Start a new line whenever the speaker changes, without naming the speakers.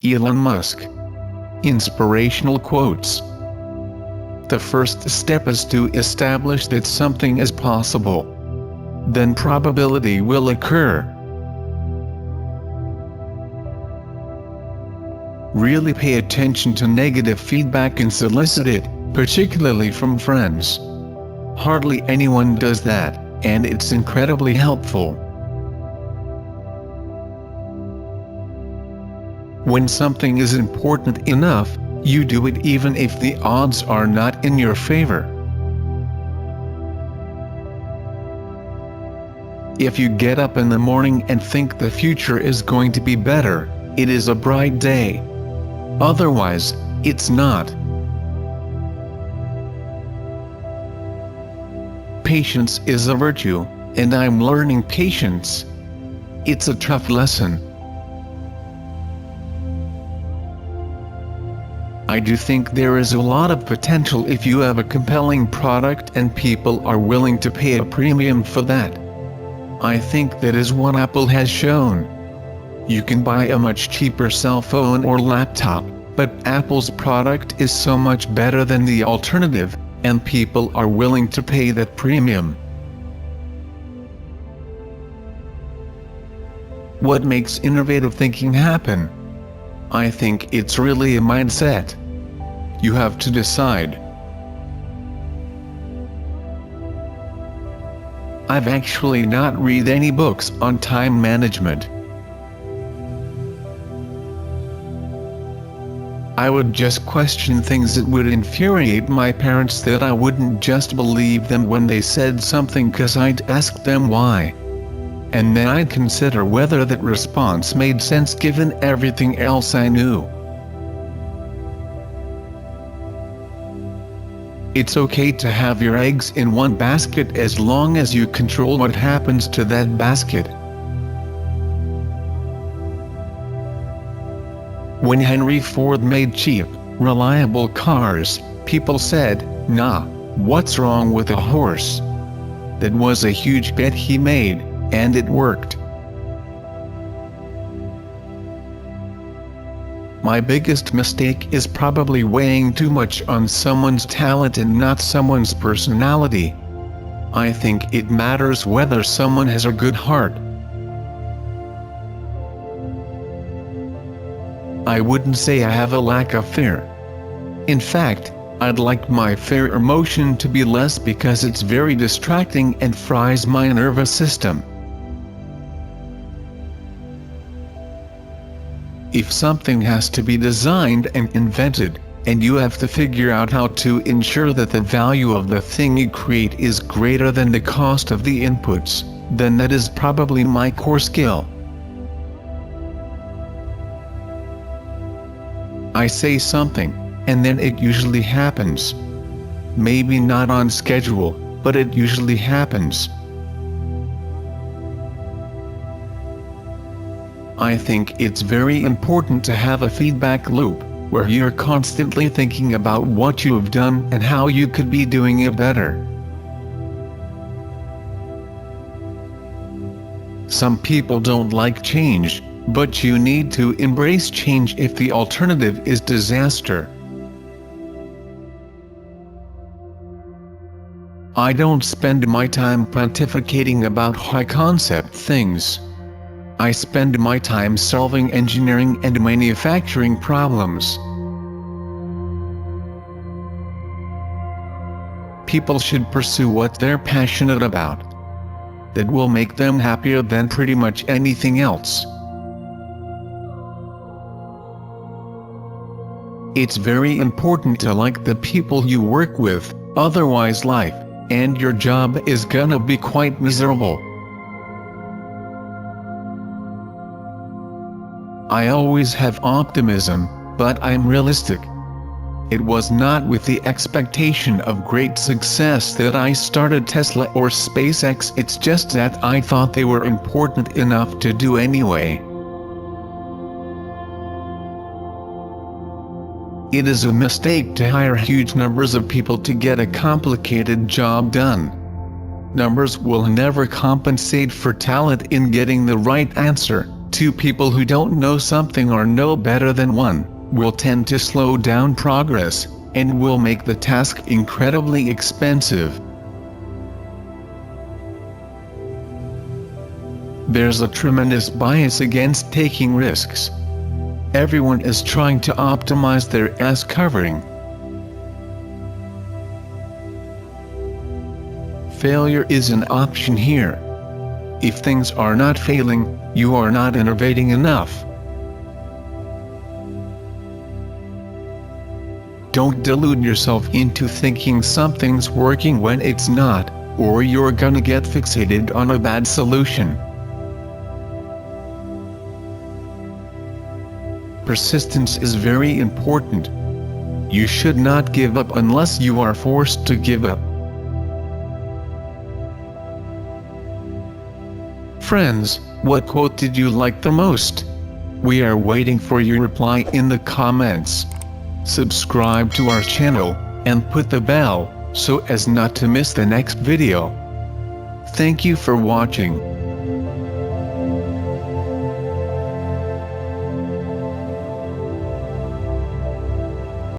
Elon Musk. Inspirational quotes. The first step is to establish that something is possible. Then probability will occur. Really pay attention to negative feedback and solicit it, particularly from friends. Hardly anyone does that, and it's incredibly helpful. When something is important enough, you do it even if the odds are not in your favor. If you get up in the morning and think the future is going to be better, it is a bright day. Otherwise, it's not. Patience is a virtue, and I'm learning patience. It's a tough lesson. I do think there is a lot of potential if you have a compelling product and people are willing to pay a premium for that. I think that is what Apple has shown. You can buy a much cheaper cell phone or laptop, but Apple's product is so much better than the alternative, and people are willing to pay that premium. What makes innovative thinking happen? I think it's really a mindset. You have to decide. I've actually not read any books on time management. I would just question things that would infuriate my parents, that I wouldn't just believe them when they said something, 'cause I'd ask them why. And then I'd consider whether that response made sense given everything else I knew. It's okay to have your eggs in one basket as long as you control what happens to that basket. When Henry Ford made cheap, reliable cars, people said, "Nah, what's wrong with a horse?" That was a huge bet he made, and it worked. My biggest mistake is probably weighing too much on someone's talent and not someone's personality. I think it matters whether someone has a good heart. I wouldn't say I have a lack of fear. In fact, I'd like my fear emotion to be less because it's very distracting and fries my nervous system. If something has to be designed and invented, and you have to figure out how to ensure that the value of the thing you create is greater than the cost of the inputs, then that is probably my core skill. I say something, and then it usually happens. Maybe not on schedule, but it usually happens. I think it's very important to have a feedback loop, where you're constantly thinking about what you have done and how you could be doing it better. Some people don't like change, but you need to embrace change if the alternative is disaster. I don't spend my time pontificating about high-concept things. I spend my time solving engineering and manufacturing problems. People should pursue what they're passionate about. That will make them happier than pretty much anything else. It's very important to like the people you work with, otherwise life and your job is gonna be quite miserable. I always have optimism, but I'm realistic. It was not with the expectation of great success that I started Tesla or SpaceX, it's just that I thought they were important enough to do anyway. It is a mistake to hire huge numbers of people to get a complicated job done. Numbers will never compensate for talent in getting the right answer. Two people who don't know something or know better than one will tend to slow down progress and will make the task incredibly expensive. There's a tremendous bias against taking risks. Everyone is trying to optimize their ass covering. Failure is an option here. If things are not failing, you are not innovating enough. Don't delude yourself into thinking something's working when it's not, or you're gonna get fixated on a bad solution. Persistence is very important. You should not give up unless you are forced to give up. Friends, what quote did you like the most? We are waiting for your reply in the comments. Subscribe to our channel, and put the bell, so as not to miss the next video. Thank you for watching.